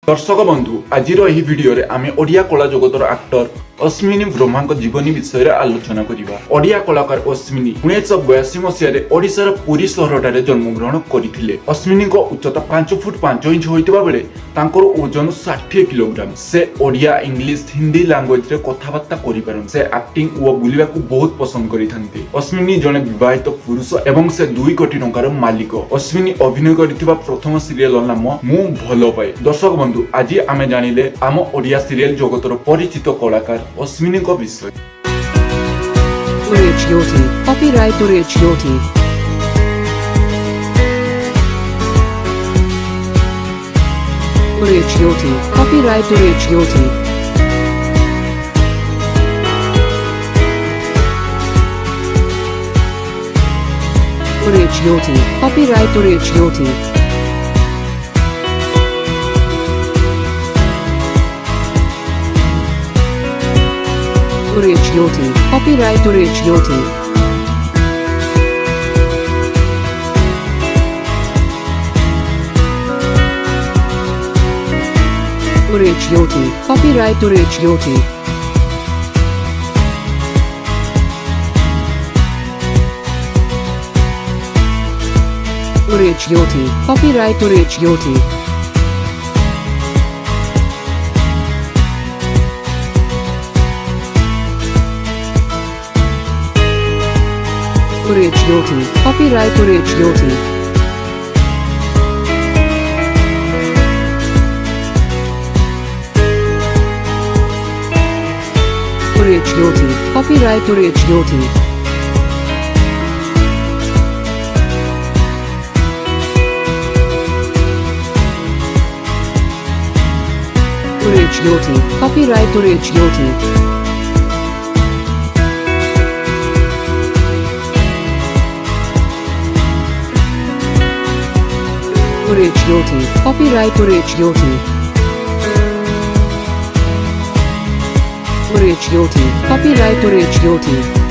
दर्शक बंधु आज भिडियो आम ओडिया कला जगतर एक्टर अश्विनी ब्रह्मा जीवनी विषय आलोचना करवा। ओडिया कलाकार अश्विनी 1982 मसीह ओडिशार पुरी सहर जन्मग्रहण करते। अश्विनी उच्चता 5 फुट 5 इंच होता बेले ओजन 60 किलोग्राम। से ओडिया इंग्लिश हिंदी लैंग्वेज रे कथबार्ता करिपारन। से एक्टिंग और बुलिबा को बहुत पसंद करिथांती। अश्विनी जने विवाहित पुरुष एवं से 2 कोटी टंकार मालिक। अश्विनी अभिनय करिथिबा प्रथम सीरियल नाम मु भलो पाए। दर्शक बंधु आज आमे जानिले आम ओडिया सीरियल जगतर परिचित कलाकार अश्विनी को विषय। OdiaJyoti, copyright OdiaJyoti. OdiaJyoti, copyright OdiaJyoti. OdiaJyoti, copyright OdiaJyoti. OdiaJyoti, copyright OdiaJyoti. OdiaJyoti, copyright OdiaJyoti. OdiaJyoti, copyright OdiaJyoti. OdiaJyoti, copyright OdiaJyoti. OdiaJyoti, copyright OdiaJyoti. OdiaJyoti, copyright OdiaJyoti. OdiaJyoti, copyright OdiaJyoti. OdiaJyoti, copyright OdiaJyoti.